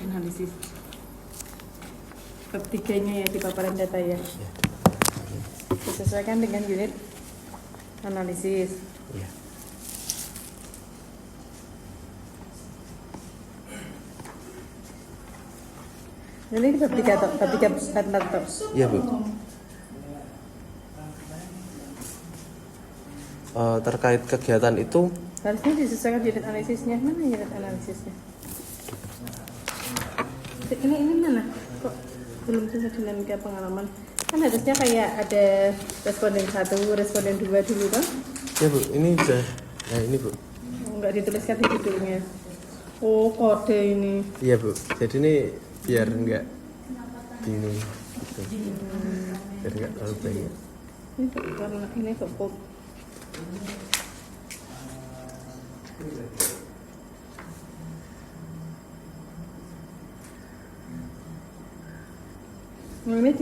Analisis bab 3-nya ya di paparan data ya. Disesuaikan dengan unit analisis. Ya. Ini bab 3 toh, bab 3 toh. Iya, Bu. Terkait kegiatan itu Harusnya disesuaikan unit analisisnya. Mana unit analisisnya? Ini mana? Kok belum selesai dinamika pengalaman? Kan harusnya kayak ada responden 1, responden 2 dulu kan? ya, Bu. Ini udah. Nah, ini, Bu. Enggak dituliskan di judulnya. Oh, kode ini. Iya, Bu. Jadi ini biar enggak bingung gitu. Biar enggak terlalu banyak. Ini karena ini kok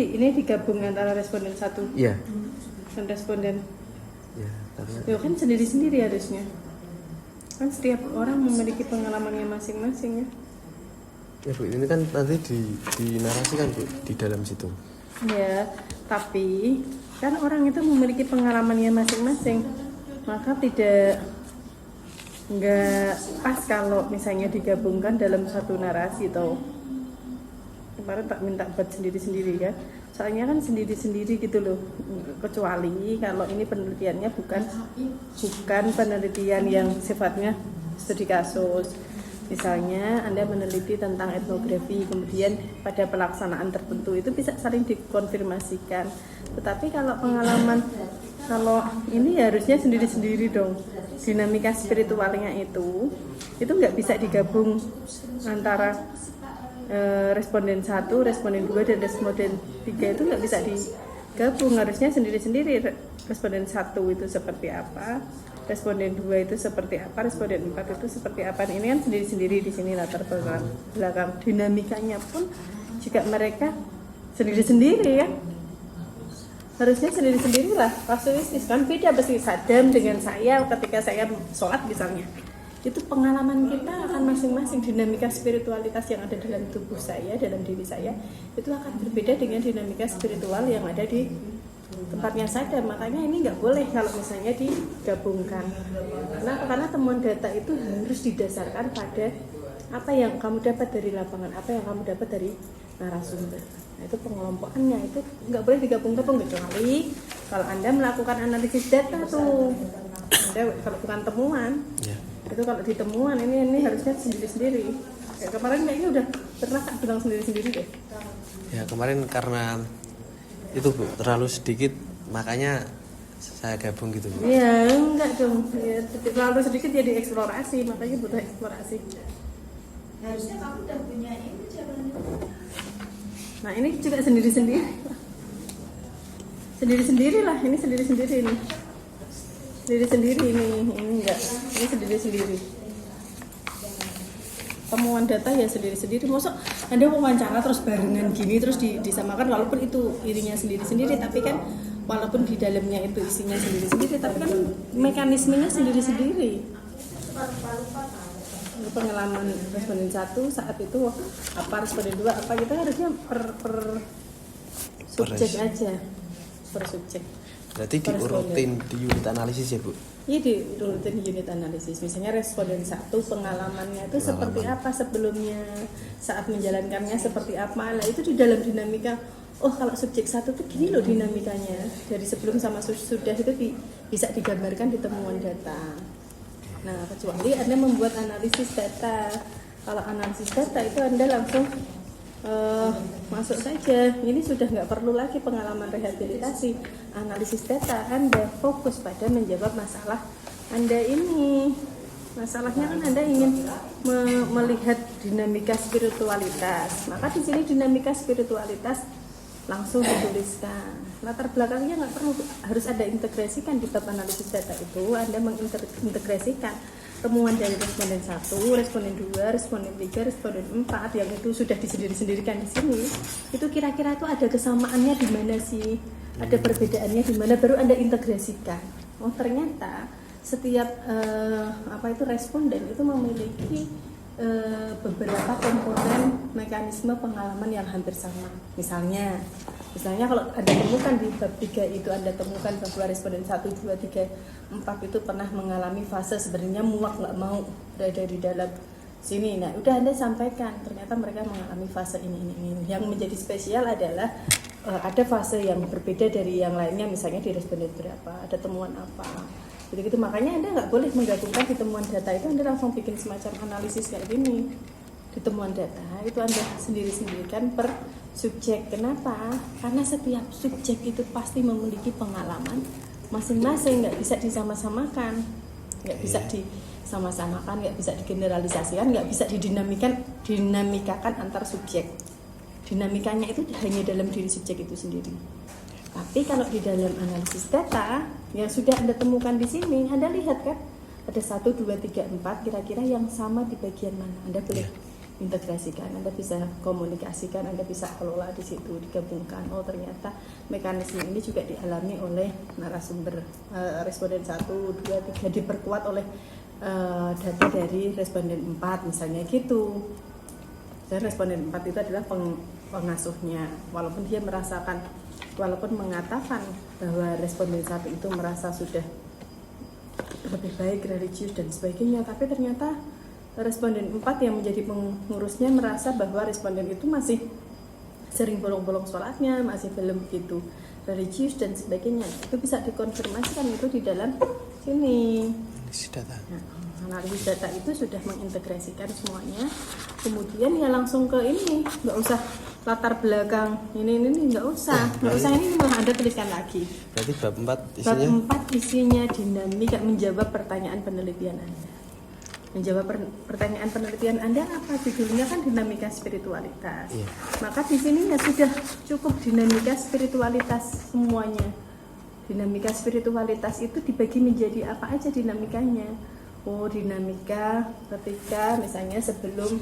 ini digabung antara responden 1 Iya. dan responden. Ya, karena Ya kan sendiri-sendiri harusnya. Kan setiap orang memiliki pengalamannya masing-masing ya. ya, Bu, ini kan nanti dinarasikan, Bu, di dalam situ. Ya, tapi kan orang itu memiliki pengalamannya masing-masing. Maka nggak pas kalau misalnya digabungkan dalam satu narasi atau kemarin tak minta buat sendiri-sendiri kan, soalnya kan sendiri-sendiri gitu loh, kecuali kalau ini penelitiannya bukan penelitian yang sifatnya studi kasus. Misalnya Anda meneliti tentang etnografi, kemudian pada pelaksanaan tertentu itu bisa saling dikonfirmasikan. Tetapi kalau pengalaman, kalau ini harusnya sendiri-sendiri dong. Dinamika spiritualnya itu nggak bisa digabung antara responden 1, responden 2, dan responden 3 itu nggak bisa digabung, harusnya sendiri-sendiri. Responden 1 itu seperti apa, responden 2 itu seperti apa, responden 4 itu seperti apa. Ini kan sendiri-sendiri di sini latar belakang dinamikanya pun juga mereka sendiri-sendiri ya. Harusnya sendiri-sendiri lah. Kasuistis kan beda pasti Sadam dengan saya ketika saya sholat misalnya. Itu pengalaman kita akan masing-masing, dinamika spiritualitas yang ada dalam tubuh saya, dalam diri saya itu akan berbeda dengan dinamika spiritual yang ada di tempatnya Sadam. Makanya ini nggak boleh kalau misalnya digabungkan. Karena temuan data itu harus didasarkan pada apa yang kamu dapat dari lapangan, apa yang kamu dapat dari narasumber. Nah, itu pengelompokannya itu nggak boleh digabung-gabung, kecuali kalau Anda melakukan analisis data tuh. Anda kalau bukan temuan. Ya. Itu kalau di temuan ini harusnya sendiri-sendiri. Ya, kemarin kayaknya udah pernah bilang sendiri-sendiri deh. Ya, kemarin karena itu, Bu, terlalu sedikit, makanya saya gabung gitu, Bu. Iya, enggak dong. Ya, terlalu sedikit jadi eksplorasi, makanya butuh eksplorasi. Harusnya kamu udah punya ini jawabannya. Nah, ini juga sendiri-sendiri. Sendiri-sendiri lah, ini sendiri-sendiri ini. Sendiri-sendiri ini enggak. Ini sendiri-sendiri. Temuan data ya sendiri-sendiri. Masa Anda wawancara terus barengan gini terus disamakan, walaupun itu irinya sendiri-sendiri, tapi kan walaupun di dalamnya itu isinya sendiri-sendiri, tapi kan mekanismenya sendiri-sendiri. Pengalaman responden 1 saat itu apa, responden 2 apa, kita harusnya per subjek aja, per subjek. Berarti diurutin di unit analisis ya, Bu? Iya, diurutin di unit analisis. Misalnya responden 1 pengalamannya itu seperti apa sebelumnya, saat menjalankannya seperti apa. Nah itu di dalam dinamika. Oh, kalau subjek 1 tuh gini loh dinamikanya, dari sebelum sama sudah itu bisa digambarkan di temuan data. Nah, kecuali Anda membuat analisis data. Kalau analisis data itu Anda langsung masuk saja. Ini sudah nggak perlu lagi pengalaman rehabilitasi. Analisis data Anda fokus pada menjawab masalah Anda ini. Masalahnya kan Anda ingin melihat dinamika spiritualitas. Maka di sini dinamika spiritualitas langsung dituliskan. Latar belakangnya nggak perlu, harus ada integrasikan di bab analisis data itu. Anda mengintegrasikan temuan dari responden 1, responden 2, responden 3, responden 4 yang itu sudah disendiri-sendirikan di sini. Itu kira-kira itu ada kesamaannya di mana sih? Ada perbedaannya di mana, baru Anda integrasikan. Oh, ternyata setiap responden itu memiliki beberapa komponen mekanisme pengalaman yang hampir sama. Misalnya kalau Anda temukan di bab 3 itu, Anda temukan bahwa responden 1, 2, 3, 4 itu pernah mengalami fase sebenarnya muak, nggak mau berada di dalam sini. Nah, udah Anda sampaikan, ternyata mereka mengalami fase ini. Yang menjadi spesial adalah ada fase yang berbeda dari yang lainnya, misalnya di responden berapa, ada temuan apa. Gitu-gitu, makanya Anda nggak boleh menggabungkan di temuan data itu, Anda langsung bikin semacam analisis kayak gini. Di temuan data itu Anda sendiri-sendirikan per subjek. Kenapa? Karena setiap subjek itu pasti memiliki pengalaman masing-masing, nggak bisa disama-samakan, nggak bisa disama-samakan, nggak bisa digeneralisasikan, nggak bisa dinamikakan antar subjek. Dinamikanya itu hanya dalam diri subjek itu sendiri. Tapi kalau di dalam analisis data yang sudah Anda temukan di sini, Anda lihat kan ada 1, 2, 3, 4 kira-kira yang sama di bagian mana. Anda boleh integrasikan, Anda bisa komunikasikan, Anda bisa kelola di situ, digabungkan. Oh, ternyata mekanisme ini juga dialami oleh narasumber responden 1, 2, 3, diperkuat oleh data dari responden 4 misalnya gitu. Dan responden 4 itu adalah pengasuhnya, walaupun dia mengatakan bahwa responden 1 itu merasa sudah lebih baik, religius dan sebagainya, tapi ternyata responden 4 yang menjadi pengurusnya merasa bahwa responden itu masih sering bolong-bolong sholatnya, masih belum begitu religius dan sebagainya. Itu bisa dikonfirmasikan itu di dalam sini. Analisis data. Nah, analisis data itu sudah mengintegrasikan semuanya. Kemudian ya langsung ke ini, nggak usah latar belakang ini nggak usah, ini malah Anda tuliskan lagi. Berarti bab 4 isinya? Bab 4 isinya dinamika, menjawab pertanyaan penelitian Anda. Menjawab pertanyaan penelitian Anda apa? Judulnya kan dinamika spiritualitas. Iya. Maka di sini ya sudah cukup dinamika spiritualitas semuanya. Dinamika spiritualitas itu dibagi menjadi apa aja dinamikanya. Oh, dinamika ketika misalnya sebelum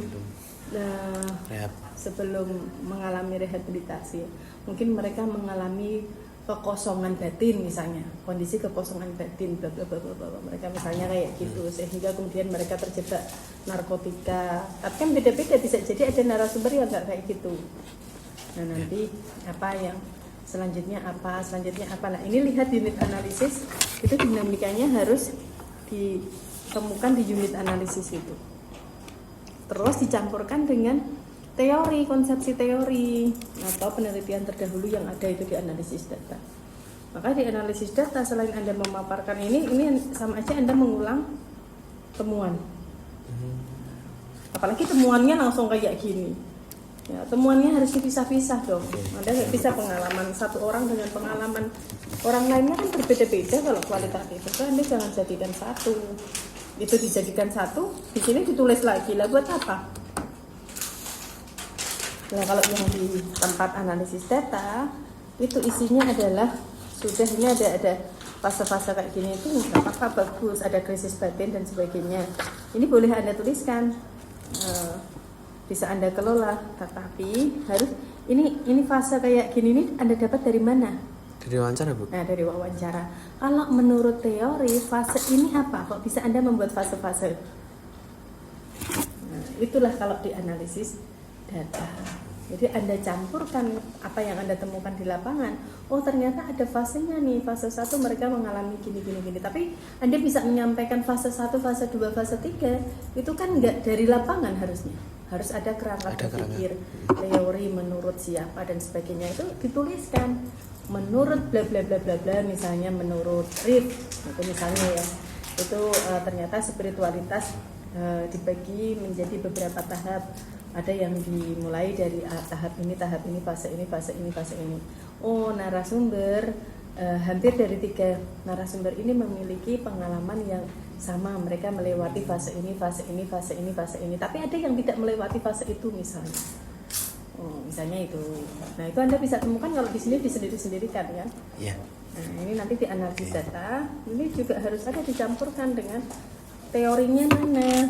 mengalami rehabilitasi, mungkin mereka mengalami kekosongan batin, misalnya kondisi kekosongan batin, bla bla bla bla, mereka misalnya kayak gitu, sehingga kemudian mereka terjebak narkotika. Tapi kan beda-beda, bisa jadi ada narasumber yang nggak kayak gitu. Nah, nanti apa yang selanjutnya apa? Nah, ini lihat unit analisis itu dinamikanya harus ditemukan di unit analisis itu. Terus dicampurkan dengan teori, konsepsi teori atau penelitian terdahulu yang ada itu di analisis data. Maka di analisis data selain Anda memaparkan ini sama aja Anda mengulang temuan. Apalagi temuannya langsung kayak gini. Ya, temuannya harus dipisah-pisah dong. Anda nggak bisa pengalaman satu orang dengan pengalaman orang lainnya kan berbeda-beda kalau kualitatif. Itu Anda jangan jadikan satu. Itu dijadikan satu, di sini ditulis lagi. Lah buat apa? Nah, kalau yang di tempat analisis data itu isinya adalah sudah ini ada fase-fase kayak gini itu nggak apa-apa, bagus, ada krisis batin dan sebagainya. Ini boleh Anda tuliskan, bisa Anda kelola, tetapi harus ini fase kayak gini ini Anda dapat dari mana? Dari wawancara, Bu? Nah, dari wawancara. Kalau menurut teori fase ini apa? Kok bisa Anda membuat fase-fase? Nah, itulah kalau di analisis data. Jadi Anda campurkan apa yang Anda temukan di lapangan. Oh, ternyata ada fasenya nih. Fase 1 mereka mengalami gini. Tapi Anda bisa menyampaikan fase 1, fase 2, fase 3. Itu kan enggak dari lapangan harusnya. Harus ada kerangka berpikir, teori menurut siapa dan sebagainya itu dituliskan. Menurut bla bla bla bla bla, misalnya menurut Rif, itu misalnya ya. Itu ternyata spiritualitas dibagi menjadi beberapa tahap. Ada yang dimulai dari tahap ini, fase ini. Oh, narasumber hampir dari 3 narasumber ini memiliki pengalaman yang sama. Mereka melewati fase ini. Tapi ada yang tidak melewati fase itu misalnya. Oh, misalnya itu. Nah, itu Anda bisa temukan kalau di sini disendiri-sendirikan kan? Iya. Nah, ini nanti di analisis data, ini juga harus ada dicampurkan dengan teorinya mana,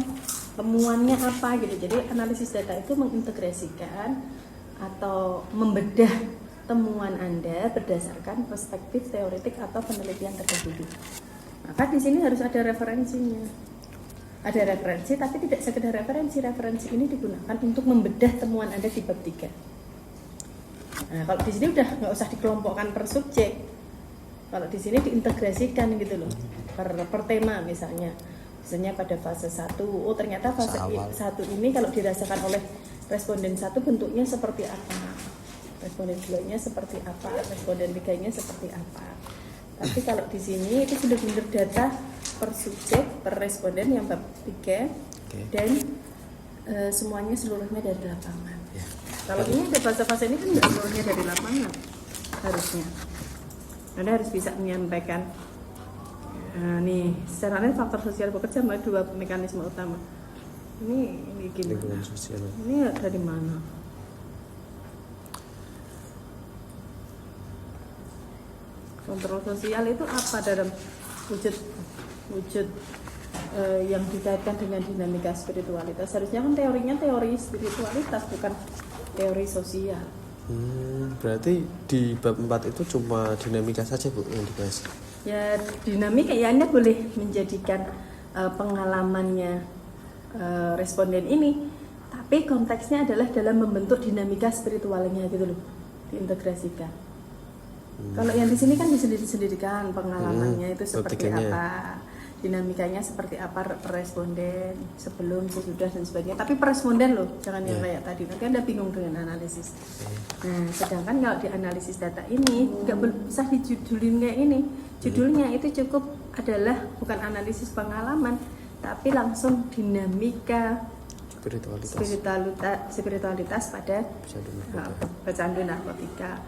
temuannya apa gitu. Jadi analisis data itu mengintegrasikan atau membedah temuan Anda berdasarkan perspektif teoretik atau penelitian terdahulu. Maka di sini harus ada referensinya. ada referensi, tapi tidak sekedar referensi. Referensi ini digunakan untuk membedah temuan Anda di bab 3. Nah, kalau di sini udah nggak usah dikelompokkan per subjek. Kalau di sini diintegrasikan gitu loh, per tema misalnya. Misalnya pada fase 1, oh ternyata fase 1 ini kalau dirasakan oleh responden 1 bentuknya seperti apa. Responden 2-nya seperti apa, responden 3-nya seperti apa. Tapi kalau di sini itu sudah benar data per subjek, per responden yang bab 3 dan semuanya seluruhnya dari lapangan. Ya. Kalau ini ada fase-fase ini kan nggak seluruhnya dari lapangan harusnya. Anda harus bisa menyampaikan nih secara lain faktor sosial bekerja melalui 2 mekanisme utama. Ini gimana? Lingkungan sosial. Ini dari mana? Kontrol sosial itu apa dalam wujud yang dikaitkan dengan dinamika spiritualitas? Harusnya kan teorinya teori spiritualitas bukan teori sosial. Berarti di bab 4 itu cuma dinamika saja Bu yang dibahas? Ya dinamika ya Anda boleh menjadikan pengalamannya responden ini, tapi konteksnya adalah dalam membentuk dinamika spiritualnya gitu loh, diintegrasikan. Kalau yang di sini kan disendiri-sendirikan pengalamannya itu seperti apa, dinamikanya seperti apa per responden sebelum, sesudah dan sebagainya. Tapi per responden loh, jangan yang kayak tadi. Nanti Anda bingung dengan analisis. Nah, sedangkan kalau di analisis data ini nggak usah dijudulin kayak ini. Judulnya itu cukup adalah bukan analisis pengalaman, tapi langsung dinamika spiritualitas pada pecandu narkotika.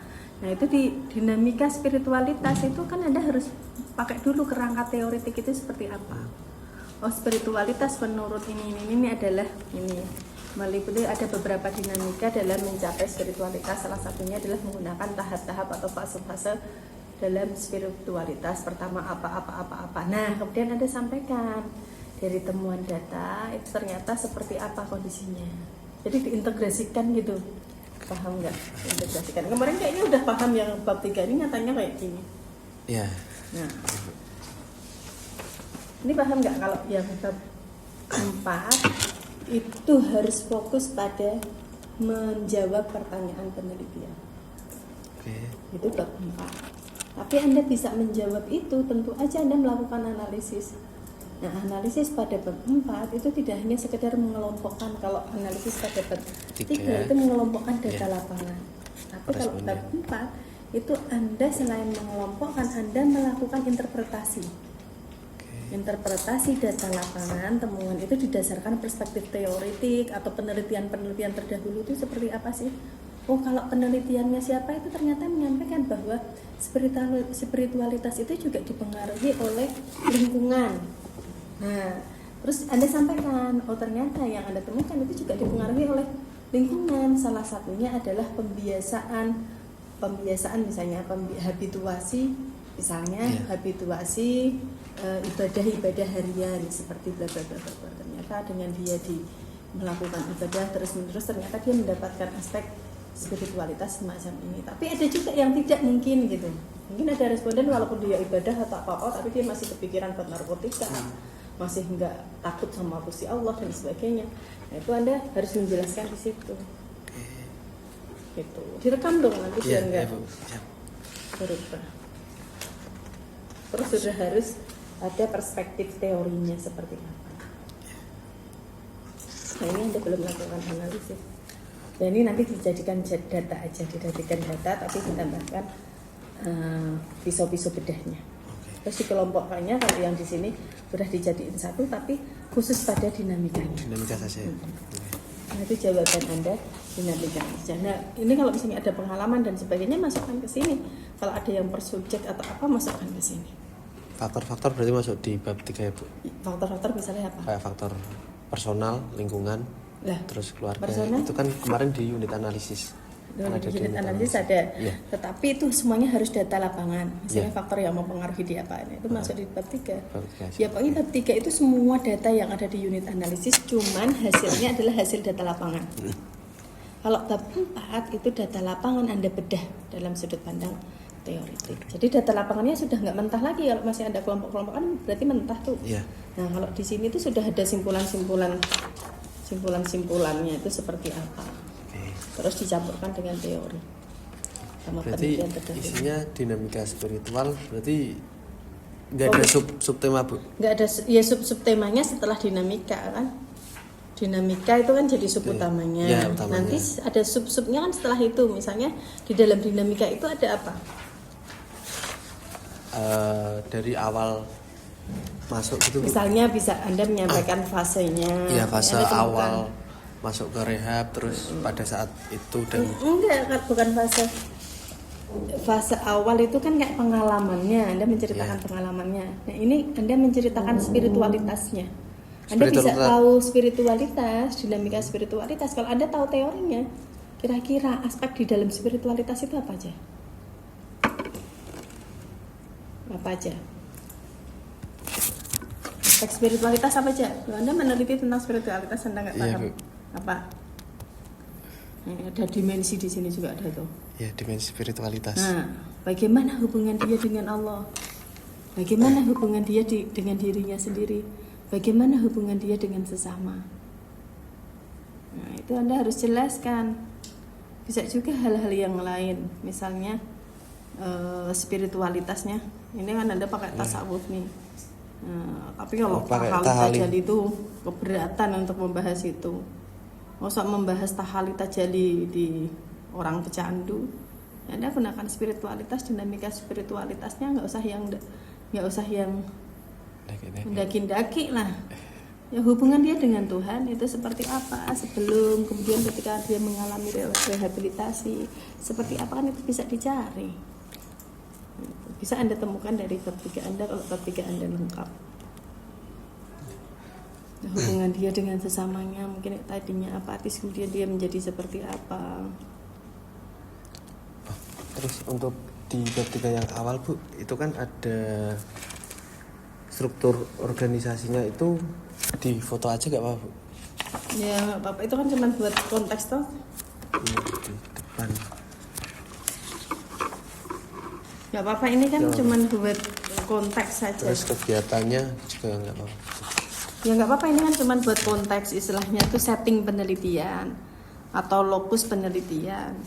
Nah itu di dinamika spiritualitas itu kan Anda harus pakai dulu kerangka teoritik itu seperti apa. Oh spiritualitas menurut ini adalah ini meliputi ada beberapa dinamika dalam mencapai spiritualitas. Salah satunya adalah menggunakan tahap-tahap atau fase-fase dalam spiritualitas. Pertama apa. Nah kemudian Anda sampaikan dari temuan data itu ternyata seperti apa kondisinya. Jadi diintegrasikan gitu. Paham nggak? Integrasikan. Kemarin kayaknya udah paham yang bab 3 ini nyatanya kayak gini. Ya. Nah, ini paham nggak kalau yang bab 4 itu harus fokus pada menjawab pertanyaan penelitian. Itu bab 4. Tapi Anda bisa menjawab itu, tentu aja Anda melakukan analisis. Nah, analisis pada bab 4 itu tidak hanya sekedar mengelompokkan. Kalau analisis pada bab 3 itu mengelompokkan data lapangan. Tapi kalau bab 4 itu Anda selain mengelompokkan, Anda melakukan interpretasi. Interpretasi data lapangan, temuan itu didasarkan perspektif teoritik atau penelitian-penelitian terdahulu itu seperti apa sih? Oh, kalau penelitiannya siapa itu ternyata menyampaikan bahwa spiritualitas itu juga dipengaruhi oleh lingkungan. Nah, terus Anda sampaikan, oh ternyata yang Anda temukan itu juga dipengaruhi oleh lingkungan. Salah satunya adalah pembiasaan misalnya habituasi, misalnya habituasi ibadah harian seperti bla bla bla bla. Ternyata dengan dia melakukan ibadah terus-menerus ternyata dia mendapatkan aspek spiritualitas semacam ini. Tapi ada juga yang tidak mungkin gitu. Mungkin ada responden walaupun dia ibadah atau apa-apa tapi dia masih kepikiran buat narkotika. Masih nggak takut sama Gusti Allah dan sebagainya. Nah, itu Anda harus menjelaskan di situ. Gitu. Direkam dong nanti biar nggak berubah. Terus sudah harus ada perspektif teorinya seperti apa. Nah ini Anda belum melakukan analisis. Dan ini nanti dijadikan data aja, dijadikan data tapi ditambahkan pisau-pisau bedahnya. Terus dikelompokkannya kalau yang di sini sudah dijadiin satu tapi khusus pada dinamikanya. Dinamika saja. Nah itu jawaban Anda dinamika saja. Nah ini kalau misalnya ada pengalaman dan sebagainya masukkan ke sini. Kalau ada yang per subjek atau apa masukkan ke sini. Faktor-faktor berarti masuk di bab 3 ya Bu? Faktor-faktor misalnya apa? Kayak faktor personal, lingkungan, terus keluarga. Personal? Itu kan kemarin di unit analisis. Unit analisis ada, ya. Tetapi itu semuanya harus data lapangan. Misalnya faktor yang mempengaruhi di apa itu masuk di bab 3. Ya pokoknya bab 3 itu semua data yang ada di unit analisis, cuman hasilnya adalah hasil data lapangan. Kalau bab 4 itu data lapangan Anda bedah dalam sudut pandang teoritik. Jadi data lapangannya sudah nggak mentah lagi. Kalau masih ada kelompok-kelompok kan berarti mentah tuh. Iya. Nah kalau di sini tuh sudah ada simpulannya itu seperti apa. Oke. Terus dicampurkan dengan teori. Sama Berarti penelitian terdahulu. isinya dinamika spiritual, berarti nggak ada subtema Bu? Nggak ada ya subtemanya setelah dinamika kan. Dinamika itu kan jadi sub utamanya. Ya, utamanya. Nanti ada sub-subnya kan setelah itu. Misalnya di dalam dinamika itu ada apa? Dari awal masuk gitu Bu? Misalnya bisa Anda menyampaikan fasenya. Iya, fase Anda temukan. awal masuk ke rehab, terus pada saat itu dan Enggak, kan bukan fase. Fase awal itu kan kayak pengalamannya. Anda menceritakan Ya. pengalamannya. Nah ini Anda menceritakan spiritualitasnya. Anda bisa Spiritualitas. tahu spiritualitas, dinamika spiritualitas. Kalau Anda tahu teorinya, kira-kira aspek di dalam spiritualitas itu apa aja? Apa aja? Aspek spiritualitas apa aja? Kalau Anda meneliti tentang spiritualitas, Anda nggak Iya, paham Bu. apa? Ada dimensi di sini juga ada tuh. ya dimensi spiritualitas. Nah, bagaimana hubungan dia dengan Allah? Bagaimana hubungan dia dengan dirinya sendiri? Bagaimana hubungan dia dengan sesama? Nah, itu Anda harus jelaskan. Bisa juga hal-hal yang lain, misalnya spiritualitasnya. Ini kan Anda pakai tasawuf nih. Nah, tapi kalau pakai tahali tahali. tajali itu keberatan untuk membahas itu. Masa membahas tahali tajali di orang pecandu, ya Anda gunakan spiritualitas, dinamika spiritualitasnya nggak usah yang mendaki-daki lah. Ya hubungan dia dengan Tuhan itu seperti apa sebelum, kemudian ketika dia mengalami rehabilitasi seperti apa kan itu bisa dicari. Bisa Anda temukan dari bab 3 Anda kalau bab 3 Anda lengkap. Nah, hubungan dia dengan sesamanya, mungkin tadinya apatis kemudian dia menjadi seperti apa. Terus untuk di bab 3 yang awal Bu, itu kan ada struktur organisasinya itu di foto aja gak apa-apa Bu? Ya nggak apa-apa, itu kan cuma buat konteks toh. Iya, di depan. Nggak apa-apa, ini kan Ya. cuma buat konteks saja. Terus kegiatannya juga nggak apa-apa. Ya nggak apa-apa, ini kan cuma buat konteks, istilahnya itu setting penelitian atau lokus penelitian.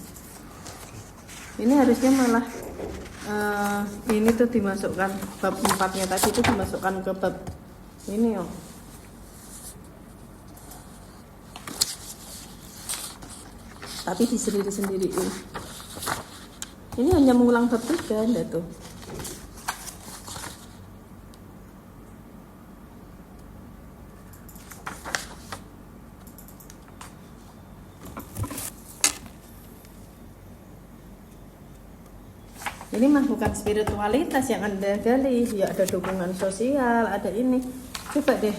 Ini harusnya malah ini tuh dimasukkan bab 4-nya tadi itu dimasukkan ke bab ini oh. Tapi disendiri-sendiriin. Ini hanya mengulang bab 3 Anda tuh. Ini mah bukan spiritualitas yang Anda gali, ya ada dukungan sosial, ada ini. Coba deh.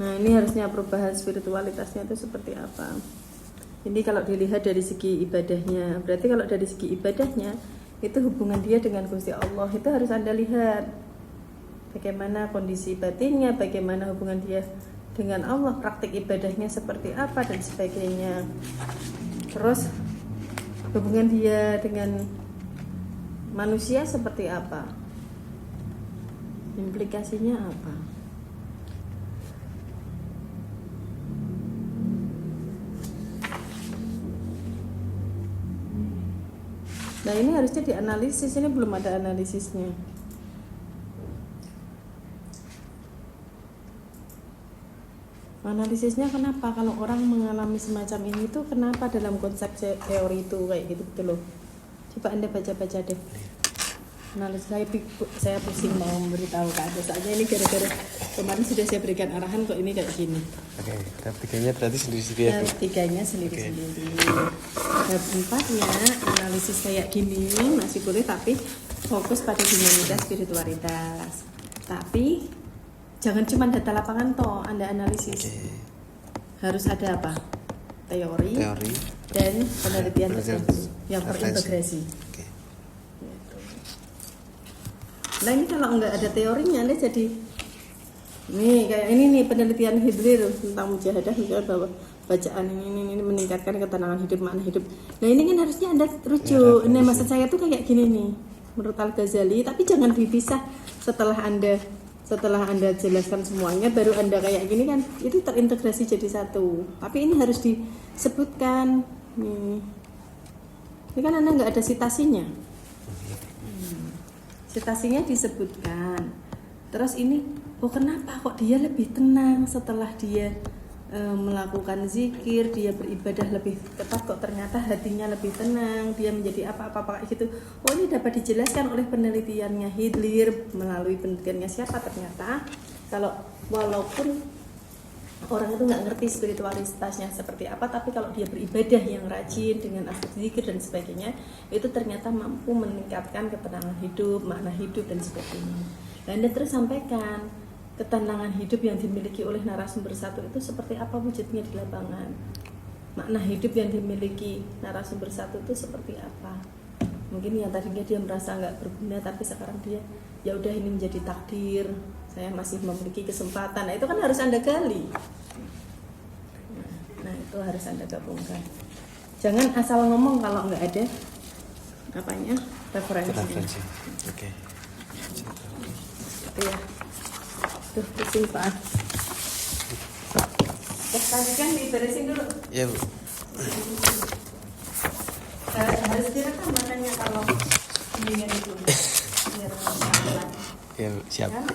Nah, ini harusnya perubahan spiritualitasnya itu seperti apa? Ini kalau dilihat dari segi ibadahnya, berarti kalau dari segi ibadahnya itu hubungan dia dengan Gusti Allah itu harus Anda lihat. Bagaimana kondisi batinnya, bagaimana hubungan dia dengan Allah, praktik ibadahnya seperti apa dan sebagainya. Terus hubungan dia dengan manusia seperti apa? Implikasinya apa? Nah ini harusnya dianalisis, ini belum ada analisisnya. Analisisnya kenapa kalau orang mengalami semacam ini tuh kenapa dalam konsep teori itu kayak gitu loh. Coba Anda baca-baca deh. Analisis saya pusing mau memberitahu ke Anda. Soalnya ini gara-gara kemarin sudah saya berikan arahan kok ini kayak gini. Oke, bab 3-nya berarti sendiri-sendiri ya Bu? Bab 3-nya sendiri-sendiri. Bab 4-nya analisis kayak gini masih boleh tapi fokus pada dinamika spiritualitas. Tapi jangan cuma data lapangan toh Anda analisis. Oke. Harus ada apa? Teori dan penelitian tertentu yang terintegrasi. Oke. Nah ini kalau nggak ada teorinya Anda jadi nih kayak ini nih penelitian Hiblir tentang mujahadah misalnya bahwa bacaan ini meningkatkan ketenangan hidup, makna hidup. Nah ini kan harusnya Anda rujuk. Nah maksud saya tuh kayak gini nih, menurut Al-Ghazali, tapi jangan dipisah setelah Anda jelaskan semuanya, baru Anda kayak gini kan, itu terintegrasi jadi satu. Tapi ini harus disebutkan. Ini kan Anda nggak ada sitasinya. Sitasinya disebutkan. Terus ini, kenapa kok dia lebih tenang setelah dia melakukan zikir, dia beribadah lebih ketat, kok ternyata hatinya lebih tenang, dia menjadi apa-apa kayak gitu. Ini dapat dijelaskan oleh penelitiannya Hitler, melalui penelitiannya siapa, ternyata kalau walaupun orang itu nggak ngerti spiritualitasnya seperti apa, tapi kalau dia beribadah yang rajin dengan asal zikir dan sebagainya, itu ternyata mampu meningkatkan ketenangan hidup, makna hidup dan sebagainya. Dan Anda terus sampaikan ketenangan hidup yang dimiliki oleh narasumber satu itu seperti apa wujudnya di lapangan, makna hidup yang dimiliki narasumber satu itu seperti apa. Mungkin yang tadinya dia merasa nggak berguna, tapi sekarang dia ya udah ini menjadi takdir, saya masih memiliki kesempatan. Nah itu kan harus Anda gali. Nah itu harus Anda gabungkan. Jangan asal ngomong kalau nggak ada apanya referensi. Oke. Iya. Tuh pusing Pak. Tadi kan diberesin dulu. Iya Bu. Harus direkam makanya kalau ini itu. Biar Ya Bu, siap. kan